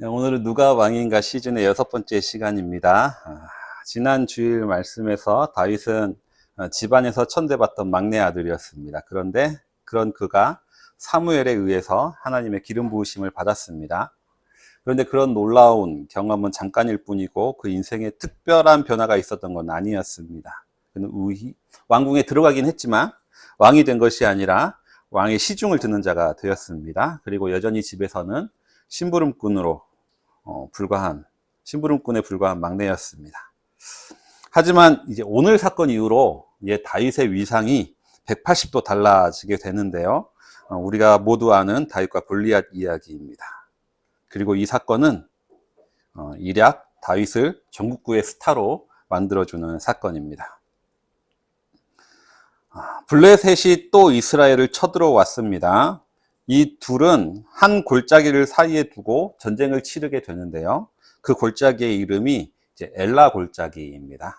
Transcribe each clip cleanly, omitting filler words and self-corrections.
네, 오늘은 누가 왕인가 시즌의 6번째 시간입니다. 지난 주일 말씀에서 다윗은 집안에서 천대받던 막내 아들이었습니다. 그런데 그런 그가 사무엘에 의해서 하나님의 기름 부으심을 받았습니다. 그런데 그런 놀라운 경험은 잠깐일 뿐이고 그 인생에 특별한 변화가 있었던 건 아니었습니다. 그는 왕궁에 들어가긴 했지만 왕이 된 것이 아니라 왕의 시중을 듣는 자가 되었습니다. 그리고 여전히 집에서는 심부름꾼에 불과한 막내였습니다. 하지만 이제 오늘 사건 이후로 다윗의 위상이 180도 달라지게 되는데요. 우리가 모두 아는 다윗과 골리앗 이야기입니다. 그리고 이 사건은 일약 다윗을 전국구의 스타로 만들어주는 사건입니다. 블레셋이 또 이스라엘을 쳐들어왔습니다. 이 둘은 한 골짜기를 사이에 두고 전쟁을 치르게 되는데요. 그 골짜기의 이름이 이제 엘라 골짜기입니다.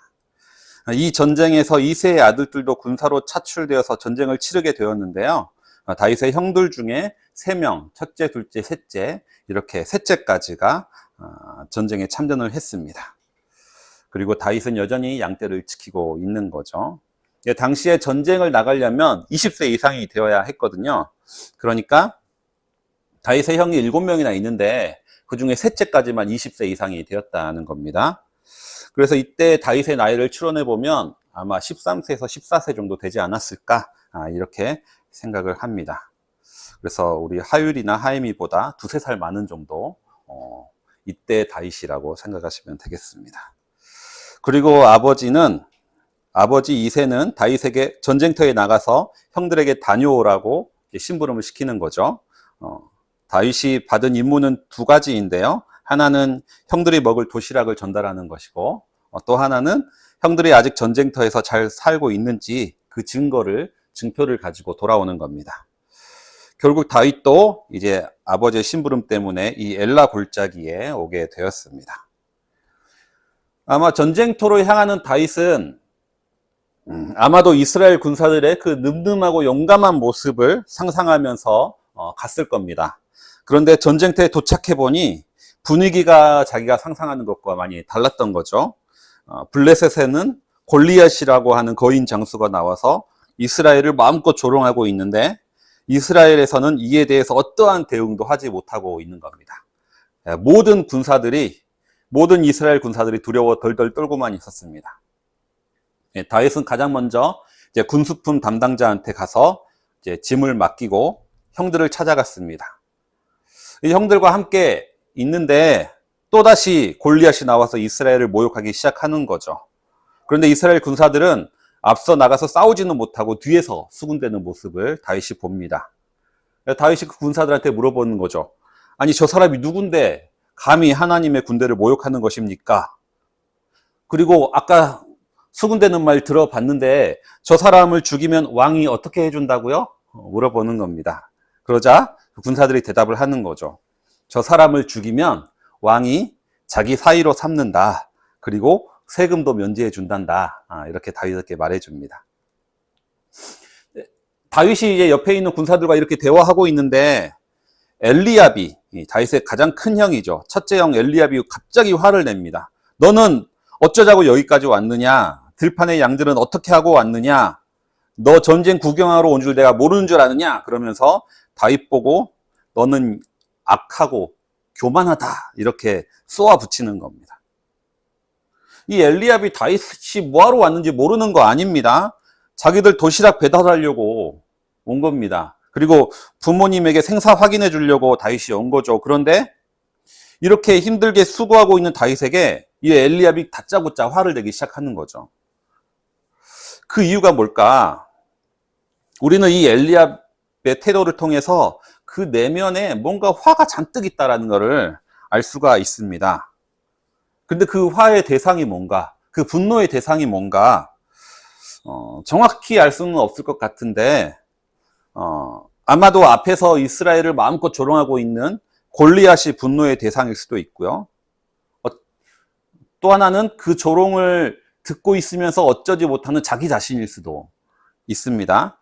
이 전쟁에서 이새의 아들들도 군사로 차출되어서 전쟁을 치르게 되었는데요. 다윗의 형들 중에 3명, 첫째, 둘째, 셋째, 이렇게 셋째까지가 전쟁에 참전을 했습니다. 그리고 다윗은 여전히 양떼를 지키고 있는 거죠. 당시에 전쟁을 나가려면 20세 이상이 되어야 했거든요. 그러니까 다윗의 형이 7명이나 있는데 그 중에 셋째까지만 20세 이상이 되었다는 겁니다. 그래서 이때 다윗의 나이를 추론해 보면 아마 13세에서 14세 정도 되지 않았을까 이렇게 생각을 합니다. 그래서 우리 하율이나 하임이보다 2~3살 많은 정도 이때 다윗이라고 생각하시면 되겠습니다. 그리고 아버지 이새는 다윗에게 전쟁터에 나가서 형들에게 다녀오라고 심부름을 시키는 거죠. 다윗이 받은 임무는 2가지인데요. 하나는 형들이 먹을 도시락을 전달하는 것이고 또 하나는 형들이 아직 전쟁터에서 잘 살고 있는지 그 증표를 가지고 돌아오는 겁니다. 결국 다윗도 이제 아버지의 심부름 때문에 이 엘라 골짜기에 오게 되었습니다. 아마 전쟁터로 향하는 다윗은 아마도 이스라엘 군사들의 그 늠름하고 용감한 모습을 상상하면서 갔을 겁니다. 그런데 전쟁터에 도착해 보니 분위기가 자기가 상상하는 것과 많이 달랐던 거죠. 블레셋에는 골리앗이라고 하는 거인 장수가 나와서 이스라엘을 마음껏 조롱하고 있는데 이스라엘에서는 이에 대해서 어떠한 대응도 하지 못하고 있는 겁니다. 모든 이스라엘 군사들이 두려워 덜덜 떨고만 있었습니다. 다윗은 가장 먼저 이제 군수품 담당자한테 가서 이제 짐을 맡기고 형들을 찾아갔습니다. 이 형들과 함께 있는데 또다시 골리앗이 나와서 이스라엘을 모욕하기 시작하는 거죠. 그런데 이스라엘 군사들은 앞서 나가서 싸우지는 못하고 뒤에서 수군대는 모습을 다윗이 봅니다. 다윗이 그 군사들한테 물어보는 거죠. 아니, 저 사람이 누군데 감히 하나님의 군대를 모욕하는 것입니까? 그리고 아까 수군대는 말 들어봤는데 저 사람을 죽이면 왕이 어떻게 해준다고요? 물어보는 겁니다. 그러자 군사들이 대답을 하는 거죠. 저 사람을 죽이면 왕이 자기 사위로 삼는다. 그리고 세금도 면제해 준단다. 이렇게 다윗에게 말해줍니다. 다윗이 이제 옆에 있는 군사들과 이렇게 대화하고 있는데 엘리압이 다윗의 가장 큰 형이죠. 첫째 형 엘리압이 갑자기 화를 냅니다. 너는 어쩌자고 여기까지 왔느냐? 들판의 양들은 어떻게 하고 왔느냐? 너 전쟁 구경하러 온 줄 내가 모르는 줄 아느냐? 그러면서 다윗 보고 너는 악하고 교만하다 이렇게 쏘아 붙이는 겁니다. 이 엘리압이 다윗이 뭐하러 왔는지 모르는 거 아닙니다. 자기들 도시락 배달하려고 온 겁니다. 그리고 부모님에게 생사 확인해 주려고 다윗이 온 거죠. 그런데 이렇게 힘들게 수고하고 있는 다윗에게 이 엘리압이 다짜고짜 화를 내기 시작하는 거죠. 그 이유가 뭘까? 우리는 이 엘리압의 태도를 통해서 그 내면에 뭔가 화가 잔뜩 있다는 것을 알 수가 있습니다. 근데 그 화의 대상이 뭔가, 그 분노의 대상이 뭔가 정확히 알 수는 없을 것 같은데 아마도 앞에서 이스라엘을 마음껏 조롱하고 있는 골리앗이 분노의 대상일 수도 있고요. 또 하나는 그 조롱을 듣고 있으면서 어쩌지 못하는 자기 자신일 수도 있습니다.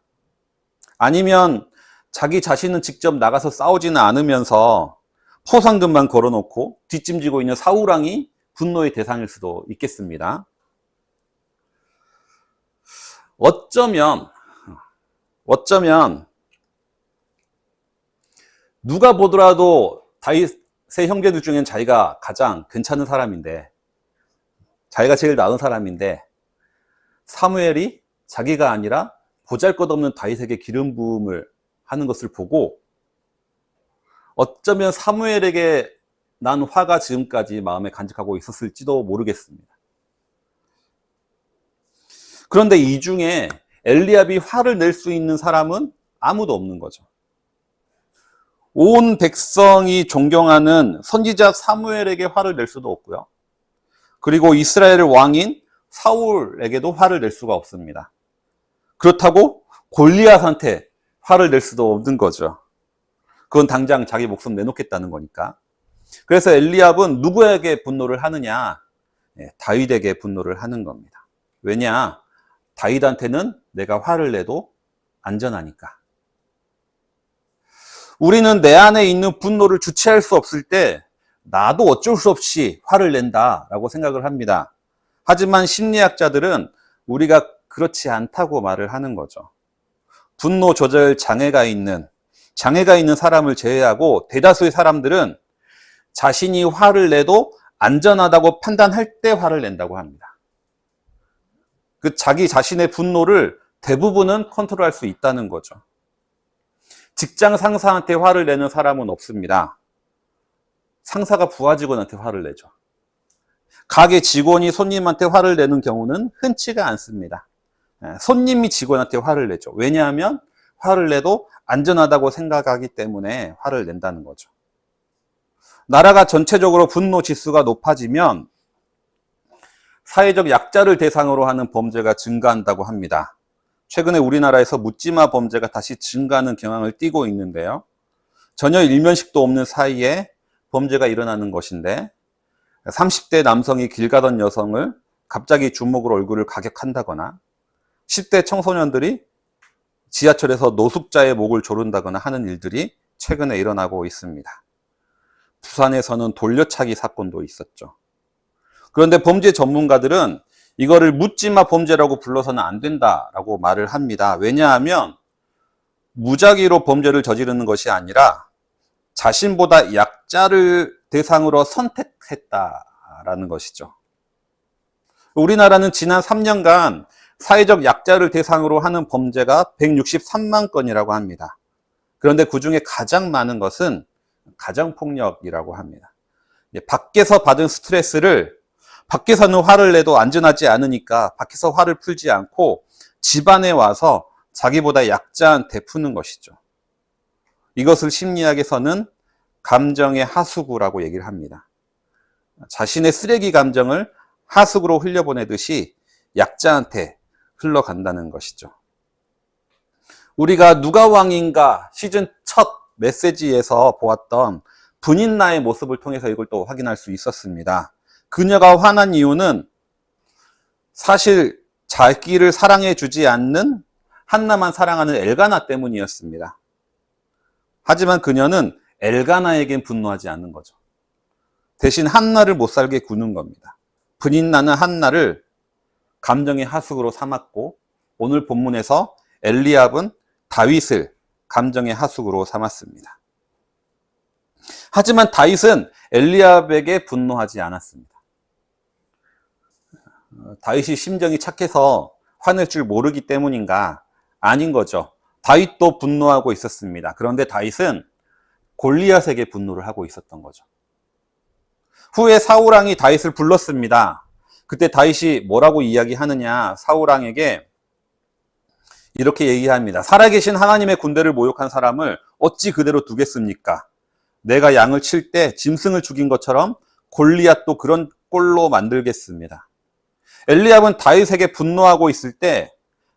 아니면 자기 자신은 직접 나가서 싸우지는 않으면서 포상금만 걸어놓고 뒷짐지고 있는 사울왕이 분노의 대상일 수도 있겠습니다. 어쩌면 누가 보더라도 다윗의 형제들 중엔 자기가 가장 괜찮은 사람인데, 자기가 제일 나은 사람인데, 사무엘이 자기가 아니라 보잘것없는 다윗에게 기름 부음을 하는 것을 보고 어쩌면 사무엘에게 난 화가 지금까지 마음에 간직하고 있었을지도 모르겠습니다. 그런데 이 중에 엘리압이 화를 낼 수 있는 사람은 아무도 없는 거죠. 온 백성이 존경하는 선지자 사무엘에게 화를 낼 수도 없고요. 그리고 이스라엘의 왕인 사울에게도 화를 낼 수가 없습니다. 그렇다고 골리앗한테 화를 낼 수도 없는 거죠. 그건 당장 자기 목숨 내놓겠다는 거니까. 그래서 엘리압은 누구에게 분노를 하느냐? 다윗에게 분노를 하는 겁니다. 왜냐? 다윗한테는 내가 화를 내도 안전하니까. 우리는 내 안에 있는 분노를 주체할 수 없을 때 나도 어쩔 수 없이 화를 낸다라고 생각을 합니다. 하지만 심리학자들은 우리가 그렇지 않다고 말을 하는 거죠. 분노 조절 장애가 있는 사람을 제외하고 대다수의 사람들은 자신이 화를 내도 안전하다고 판단할 때 화를 낸다고 합니다. 그 자기 자신의 분노를 대부분은 컨트롤할 수 있다는 거죠. 직장 상사한테 화를 내는 사람은 없습니다. 상사가 부하 직원한테 화를 내죠. 가게 직원이 손님한테 화를 내는 경우는 흔치가 않습니다. 손님이 직원한테 화를 내죠. 왜냐하면 화를 내도 안전하다고 생각하기 때문에 화를 낸다는 거죠. 나라가 전체적으로 분노 지수가 높아지면 사회적 약자를 대상으로 하는 범죄가 증가한다고 합니다. 최근에 우리나라에서 묻지마 범죄가 다시 증가하는 경향을 띠고 있는데요. 전혀 일면식도 없는 사이에 범죄가 일어나는 것인데 30대 남성이 길 가던 여성을 갑자기 주먹으로 얼굴을 가격한다거나 10대 청소년들이 지하철에서 노숙자의 목을 조른다거나 하는 일들이 최근에 일어나고 있습니다. 부산에서는 돌려차기 사건도 있었죠. 그런데 범죄 전문가들은 이거를 묻지마 범죄라고 불러서는 안 된다라고 말을 합니다. 왜냐하면 무작위로 범죄를 저지르는 것이 아니라 자신보다 약자를 대상으로 선택했다라는 것이죠. 우리나라는 지난 3년간 사회적 약자를 대상으로 하는 범죄가 163만 건이라고 합니다. 그런데 그중에 가장 많은 것은 가정폭력이라고 합니다. 밖에서 받은 스트레스를 밖에서는 화를 내도 안전하지 않으니까 밖에서 화를 풀지 않고 집안에 와서 자기보다 약자한테 푸는 것이죠. 이것을 심리학에서는 감정의 하수구라고 얘기를 합니다. 자신의 쓰레기 감정을 하수구로 흘려보내듯이 약자한테 흘러간다는 것이죠. 우리가 누가 왕인가 시즌 첫 메시지에서 보았던 분인나의 모습을 통해서 이걸 또 확인할 수 있었습니다. 그녀가 화난 이유는 사실 자기를 사랑해 주지 않는 한나만 사랑하는 엘가나 때문이었습니다. 하지만 그녀는 엘가나에겐 분노하지 않는 거죠. 대신 한나를 못 살게 구는 겁니다. 분인나는 한나를 감정의 하수구로 삼았고 오늘 본문에서 엘리압은 다윗을 감정의 하수구로 삼았습니다. 하지만 다윗은 엘리압에게 분노하지 않았습니다. 다윗이 심정이 착해서 화낼 줄 모르기 때문인가? 아닌 거죠. 다윗도 분노하고 있었습니다. 그런데 다윗은 골리앗에게 분노를 하고 있었던 거죠. 후에 사울왕이 다윗을 불렀습니다. 그때 다윗이 뭐라고 이야기하느냐? 사울왕에게 이렇게 얘기합니다. 살아계신 하나님의 군대를 모욕한 사람을 어찌 그대로 두겠습니까? 내가 양을 칠 때 짐승을 죽인 것처럼 골리앗도 그런 꼴로 만들겠습니다. 엘리압은 다윗에게 분노하고 있을 때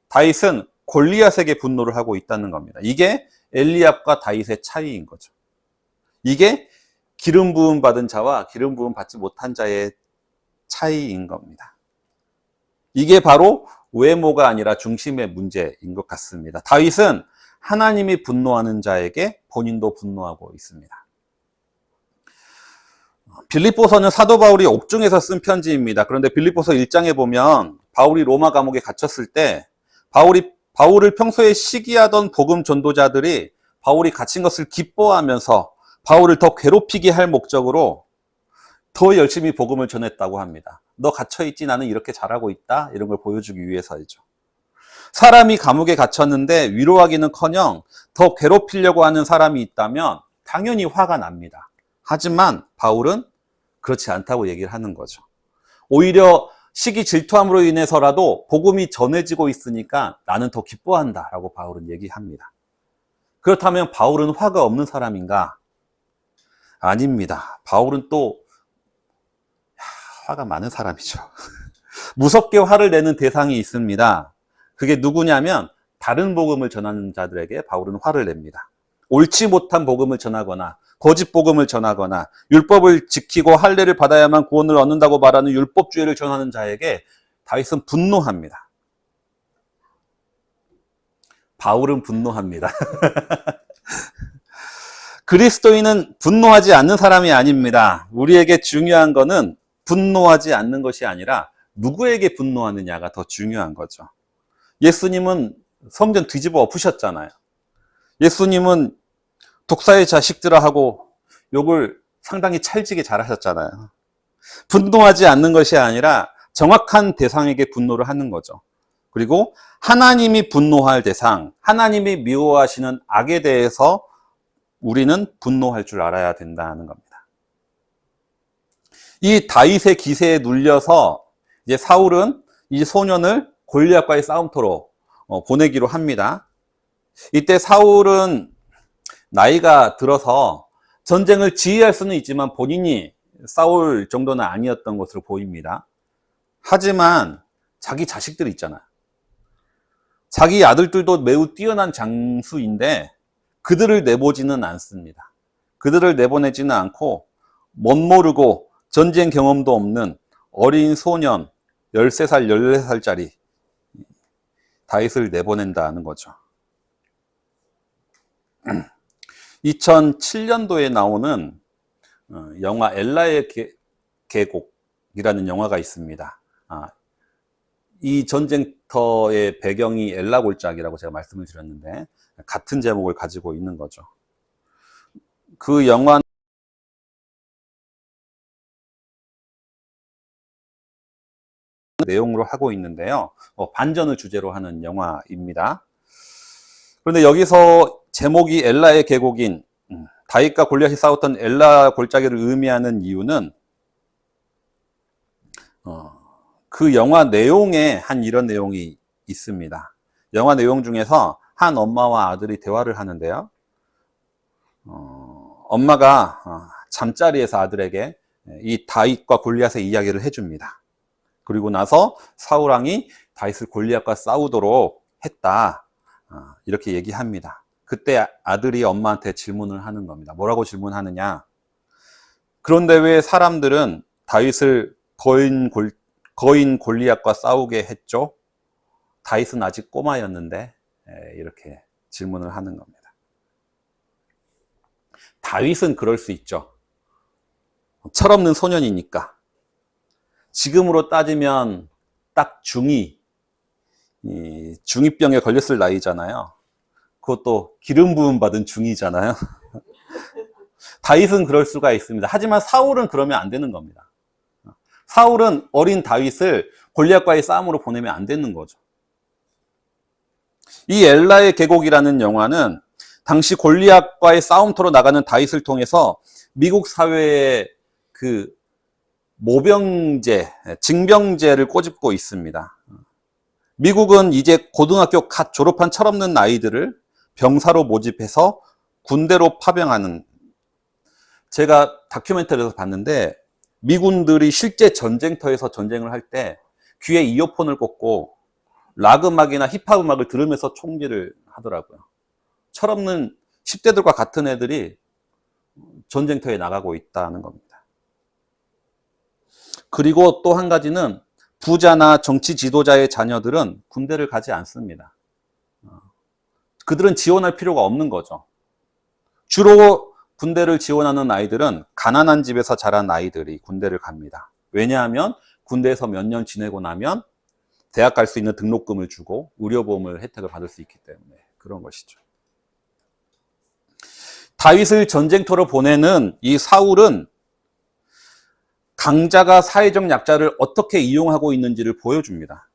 다윗은 골리앗에게 분노를 하고 있다는 겁니다. 이게 엘리압과 다윗의 차이인 거죠. 이게 기름 부음 받은 자와 기름 부음 받지 못한 자의 차이인 겁니다. 이게 바로 외모가 아니라 중심의 문제인 것 같습니다. 다윗은 하나님이 분노하는 자에게 본인도 분노하고 있습니다. 빌립보서는 사도 바울이 옥중에서 쓴 편지입니다. 그런데 빌립보서 1장에 보면 바울이 로마 감옥에 갇혔을 때 바울을 평소에 시기하던 복음 전도자들이 바울이 갇힌 것을 기뻐하면서 바울을 더 괴롭히게 할 목적으로 더 열심히 복음을 전했다고 합니다. 너 갇혀있지, 나는 이렇게 잘하고 있다, 이런 걸 보여주기 위해서이죠. 사람이 감옥에 갇혔는데 위로하기는커녕 더 괴롭히려고 하는 사람이 있다면 당연히 화가 납니다. 하지만 바울은 그렇지 않다고 얘기를 하는 거죠. 오히려 시기 질투함으로 인해서라도 복음이 전해지고 있으니까 나는 더 기뻐한다라고 바울은 얘기합니다. 그렇다면 바울은 화가 없는 사람인가? 아닙니다. 바울은 또 화가 많은 사람이죠. 무섭게 화를 내는 대상이 있습니다. 그게 누구냐면 다른 복음을 전하는 자들에게 바울은 화를 냅니다. 옳지 못한 복음을 전하거나 거짓 복음을 전하거나 율법을 지키고 할례를 받아야만 구원을 얻는다고 말하는 율법주의를 전하는 자에게 다윗은 분노합니다. 바울은 분노합니다. 그리스도인은 분노하지 않는 사람이 아닙니다. 우리에게 중요한 거는 분노하지 않는 것이 아니라 누구에게 분노하느냐가 더 중요한 거죠. 예수님은 성전 뒤집어 엎으셨잖아요. 예수님은 독사의 자식들아 하고 욕을 상당히 찰지게 잘하셨잖아요. 분노하지 않는 것이 아니라 정확한 대상에게 분노를 하는 거죠. 그리고 하나님이 분노할 대상, 하나님이 미워하시는 악에 대해서 우리는 분노할 줄 알아야 된다는 겁니다. 이 다윗의 기세에 눌려서 이제 사울은 이 소년을 골리앗과의 싸움터로 보내기로 합니다. 이때 사울은 나이가 들어서 전쟁을 지휘할 수는 있지만 본인이 싸울 정도는 아니었던 것으로 보입니다. 하지만 자기 자식들이 있잖아요. 자기 아들들도 매우 뛰어난 장수인데 그들을 내보지는 않습니다. 그들을 내보내지는 않고 멋모르고 전쟁 경험도 없는 어린 소년 13살, 14살짜리 다윗을 내보낸다는 거죠. 2007년도에 나오는 영화 엘라의 계곡이라는 영화가 있습니다. 이 전쟁터의 배경이 엘라 골짜기라고 제가 말씀을 드렸는데 같은 제목을 가지고 있는 거죠. 그 영화 내용으로 하고 있는데요. 반전을 주제로 하는 영화입니다. 그런데 여기서 제목이 엘라의 계곡인 다윗과 골리앗이 싸웠던 엘라 골짜기를 의미하는 이유는 그 영화 내용에 한 이런 내용이 있습니다. 영화 내용 중에서 한 엄마와 아들이 대화를 하는데요. 엄마가 잠자리에서 아들에게 이 다윗과 골리앗의 이야기를 해줍니다. 그리고 나서 사울왕이 다윗을 골리앗과 싸우도록 했다, 이렇게 얘기합니다. 그때 아들이 엄마한테 질문을 하는 겁니다. 뭐라고 질문하느냐? 그런데 왜 사람들은 다윗을 거인 골리앗과 싸우게 했죠? 다윗은 아직 꼬마였는데, 이렇게 질문을 하는 겁니다. 다윗은 그럴 수 있죠. 철없는 소년이니까. 지금으로 따지면 딱 중2병에 걸렸을 나이잖아요. 그것도 기름 부음 받은 중2잖아요. 다윗은 그럴 수가 있습니다. 하지만 사울은 그러면 안 되는 겁니다. 사울은 어린 다윗을 골리앗과의 싸움으로 보내면 안 되는 거죠. 이 엘라의 계곡이라는 영화는 당시 골리앗과의 싸움터로 나가는 다윗을 통해서 미국 사회의 그 모병제, 징병제를 꼬집고 있습니다. 미국은 이제 고등학교 갓 졸업한 철없는 아이들을 병사로 모집해서 군대로 파병하는, 제가 다큐멘터리에서 봤는데 미군들이 실제 전쟁터에서 전쟁을 할 때 귀에 이어폰을 꽂고 락 음악이나 힙합 음악을 들으면서 총질을 하더라고요. 철없는 10대들과 같은 애들이 전쟁터에 나가고 있다는 겁니다. 그리고 또 한 가지는 부자나 정치 지도자의 자녀들은 군대를 가지 않습니다. 그들은 지원할 필요가 없는 거죠. 주로 군대를 지원하는 아이들은 가난한 집에서 자란 아이들이 군대를 갑니다. 왜냐하면 군대에서 몇 년 지내고 나면 대학 갈 수 있는 등록금을 주고 의료보험을 혜택을 받을 수 있기 때문에 그런 것이죠. 다윗을 전쟁터로 보내는 이 사울은 강자가 사회적 약자를 어떻게 이용하고 있는지를 보여줍니다.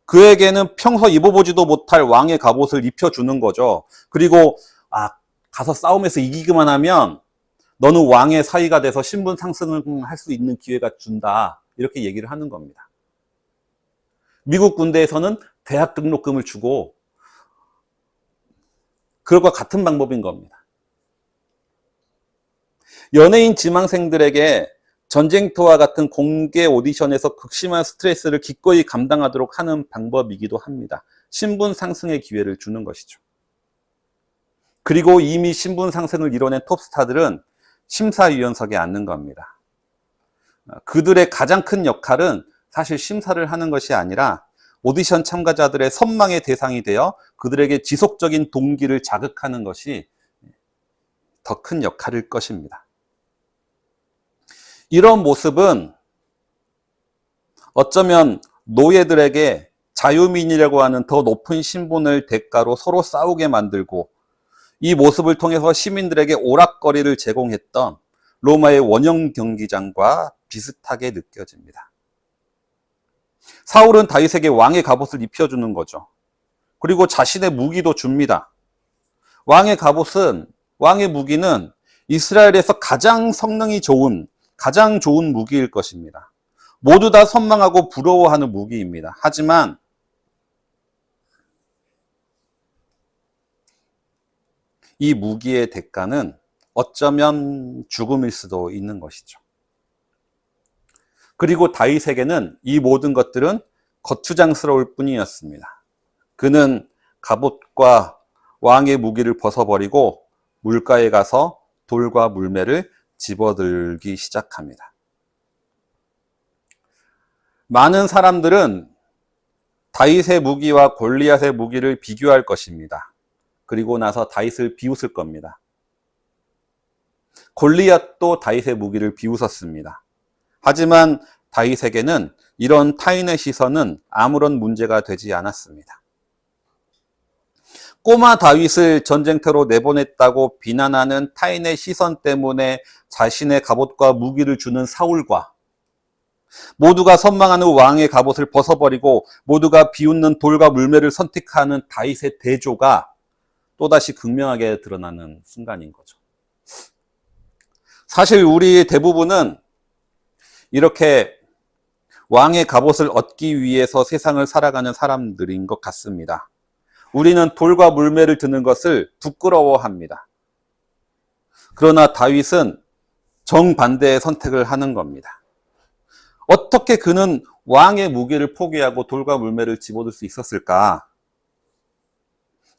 그에게는 평소 입어보지도 못할 왕의 갑옷을 입혀주는 거죠. 그리고 가서 싸움에서 이기기만 하면 너는 왕의 사위가 돼서 신분 상승을 할 수 있는 기회가 준다. 이렇게 얘기를 하는 겁니다. 미국 군대에서는 대학 등록금을 주고 그것과 같은 방법인 겁니다. 연예인 지망생들에게 전쟁터와 같은 공개 오디션에서 극심한 스트레스를 기꺼이 감당하도록 하는 방법이기도 합니다. 신분 상승의 기회를 주는 것이죠. 그리고 이미 신분 상승을 이뤄낸 톱스타들은 심사위원석에 앉는 겁니다. 그들의 가장 큰 역할은 사실 심사를 하는 것이 아니라 오디션 참가자들의 선망의 대상이 되어 그들에게 지속적인 동기를 자극하는 것이 더 큰 역할일 것입니다. 이런 모습은 어쩌면 노예들에게 자유민이라고 하는 더 높은 신분을 대가로 서로 싸우게 만들고 이 모습을 통해서 시민들에게 오락거리를 제공했던 로마의 원형 경기장과 비슷하게 느껴집니다. 사울은 다윗에게 왕의 갑옷을 입혀주는 거죠. 그리고 자신의 무기도 줍니다. 왕의 무기는 이스라엘에서 가장 성능이 좋은, 가장 좋은 무기일 것입니다. 모두 다 선망하고 부러워하는 무기입니다. 하지만 이 무기의 대가는 어쩌면 죽음일 수도 있는 것이죠. 그리고 다윗에게는 이 모든 것들은 거추장스러울 뿐이었습니다. 그는 갑옷과 왕의 무기를 벗어버리고 물가에 가서 돌과 물매를 집어들기 시작합니다. 많은 사람들은 다윗의 무기와 골리앗의 무기를 비교할 것입니다. 그리고 나서 다윗을 비웃을 겁니다. 골리앗도 다윗의 무기를 비웃었습니다. 하지만 다윗에게는 이런 타인의 시선은 아무런 문제가 되지 않았습니다. 꼬마 다윗을 전쟁터로 내보냈다고 비난하는 타인의 시선 때문에 자신의 갑옷과 무기를 주는 사울과 모두가 선망하는 왕의 갑옷을 벗어버리고 모두가 비웃는 돌과 물매를 선택하는 다윗의 대조가 또다시 극명하게 드러나는 순간인 거죠. 사실 우리 대부분은 이렇게 왕의 갑옷을 얻기 위해서 세상을 살아가는 사람들인 것 같습니다. 우리는 돌과 물매를 드는 것을 부끄러워합니다. 그러나 다윗은 정반대의 선택을 하는 겁니다. 어떻게 그는 왕의 무기를 포기하고 돌과 물매를 집어들 수 있었을까?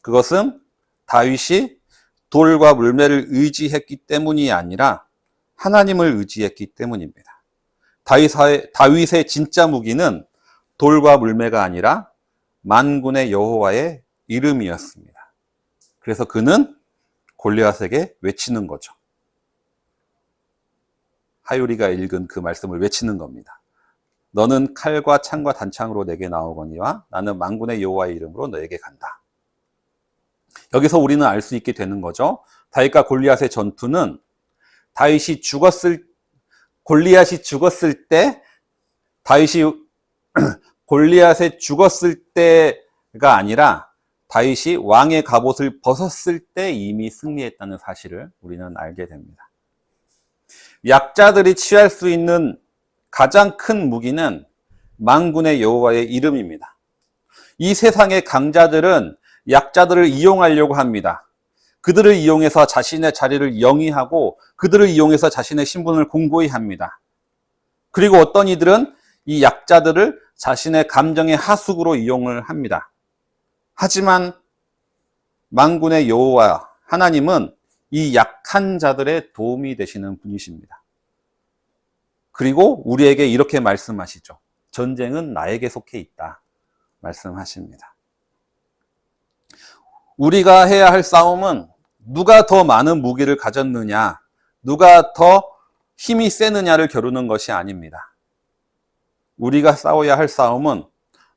그것은 다윗이 돌과 물매를 의지했기 때문이 아니라 하나님을 의지했기 때문입니다. 다윗의 진짜 무기는 돌과 물매가 아니라 만군의 여호와의 이름이었습니다. 그래서 그는 골리앗에게 외치는 거죠. 하율이가 읽은 그 말씀을 외치는 겁니다. 너는 칼과 창과 단창으로 내게 나오거니와 나는 만군의 여호와의 이름으로 너에게 간다. 여기서 우리는 알 수 있게 되는 거죠. 다윗과 골리앗의 전투는 골리앗이 죽었을 때 골리앗의 죽었을 때가 아니라 다윗이 왕의 갑옷을 벗었을 때 이미 승리했다는 사실을 우리는 알게 됩니다. 약자들이 취할 수 있는 가장 큰 무기는 만군의 여호와의 이름입니다. 이 세상의 강자들은 약자들을 이용하려고 합니다. 그들을 이용해서 자신의 자리를 영위하고 그들을 이용해서 자신의 신분을 공고히 합니다. 그리고 어떤 이들은 이 약자들을 자신의 감정의 하수구로 이용을 합니다. 하지만 만군의 여호와 하나님은 이 약한 자들의 도움이 되시는 분이십니다. 그리고 우리에게 이렇게 말씀하시죠. 전쟁은 나에게 속해 있다 말씀하십니다. 우리가 해야 할 싸움은 누가 더 많은 무기를 가졌느냐, 누가 더 힘이 세느냐를 겨루는 것이 아닙니다. 우리가 싸워야 할 싸움은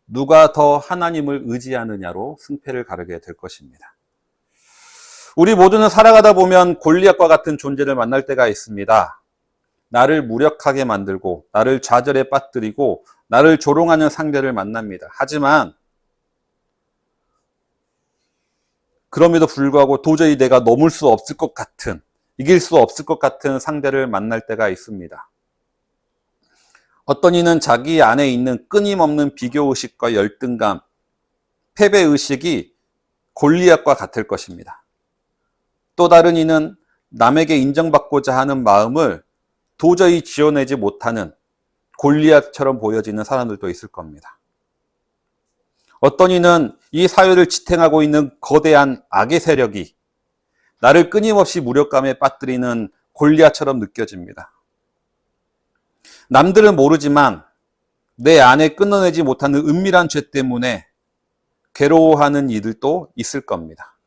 누가 더 하나님을 의지하느냐로 승패를 가르게 될 것입니다. 우리 모두는 살아가다 보면 골리앗과 같은 존재를 만날 때가 있습니다. 나를 무력하게 만들고 나를 좌절에 빠뜨리고 나를 조롱하는 상대를 만납니다. 하지만 그럼에도 불구하고 도저히 내가 넘을 수 없을 것 같은, 이길 수 없을 것 같은 상대를 만날 때가 있습니다. 어떤 이는 자기 안에 있는 끊임없는 비교의식과 열등감, 패배의식이 골리앗과 같을 것입니다. 또 다른 이는 남에게 인정받고자 하는 마음을 도저히 지어내지 못하는 골리앗처럼 보여지는 사람들도 있을 겁니다. 어떤 이는 이 사회를 지탱하고 있는 거대한 악의 세력이 나를 끊임없이 무력감에 빠뜨리는 골리앗처럼 느껴집니다. 남들은 모르지만 내 안에 끊어내지 못하는 은밀한 죄 때문에 괴로워하는 이들도 있을 겁니다.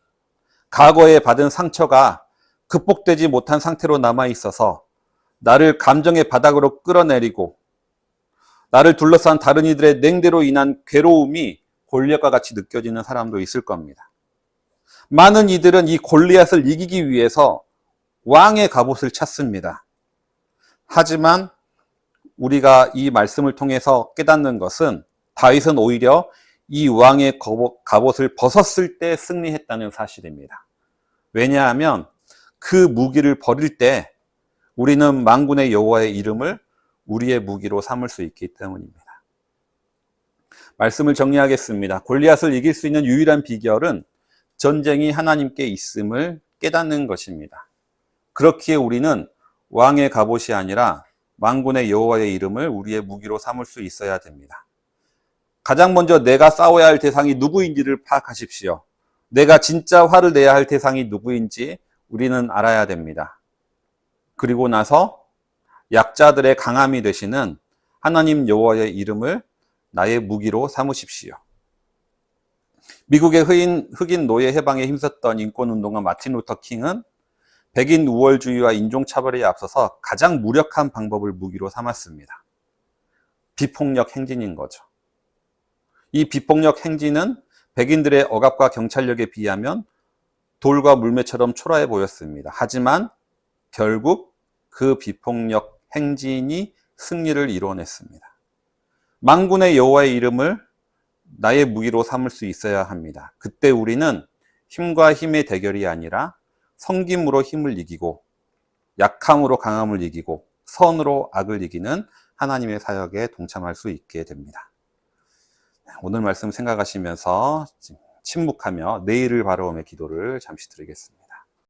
과거에 받은 상처가 극복되지 못한 상태로 남아 있어서 나를 감정의 바닥으로 끌어내리고 나를 둘러싼 다른 이들의 냉대로 인한 괴로움이 골리앗과 같이 느껴지는 사람도 있을 겁니다. 많은 이들은 이 골리앗을 이기기 위해서 왕의 갑옷을 찾습니다. 하지만 우리가 이 말씀을 통해서 깨닫는 것은 다윗은 오히려 이 왕의 갑옷을 벗었을 때 승리했다는 사실입니다. 왜냐하면 그 무기를 버릴 때 우리는 만군의 여호와의 이름을 우리의 무기로 삼을 수 있기 때문입니다. 말씀을 정리하겠습니다. 골리앗을 이길 수 있는 유일한 비결은 전쟁이 하나님께 있음을 깨닫는 것입니다. 그렇기에 우리는 왕의 갑옷이 아니라 만군의 여호와의 이름을 우리의 무기로 삼을 수 있어야 됩니다. 가장 먼저 내가 싸워야 할 대상이 누구인지를 파악하십시오. 내가 진짜 화를 내야 할 대상이 누구인지 우리는 알아야 됩니다. 그리고 나서 약자들의 강함이 되시는 하나님 여호와의 이름을 나의 무기로 삼으십시오. 미국의 흑인 노예 해방에 힘썼던 인권운동가 마틴 루터 킹은 백인 우월주의와 인종차별에 앞서서 가장 무력한 방법을 무기로 삼았습니다. 비폭력 행진인 거죠. 이 비폭력 행진은 백인들의 억압과 경찰력에 비하면 돌과 물매처럼 초라해 보였습니다. 하지만 결국 그 비폭력 행진이 승리를 이뤄냈습니다. 만군의 여호와의 이름을 나의 무기로 삼을 수 있어야 합니다. 그때 우리는 힘과 힘의 대결이 아니라 성김으로 힘을 이기고 약함으로 강함을 이기고 선으로 악을 이기는 하나님의 사역에 동참할 수 있게 됩니다. 오늘 말씀 생각하시면서 침묵하며 내일을 바라오며 기도를 잠시 드리겠습니다.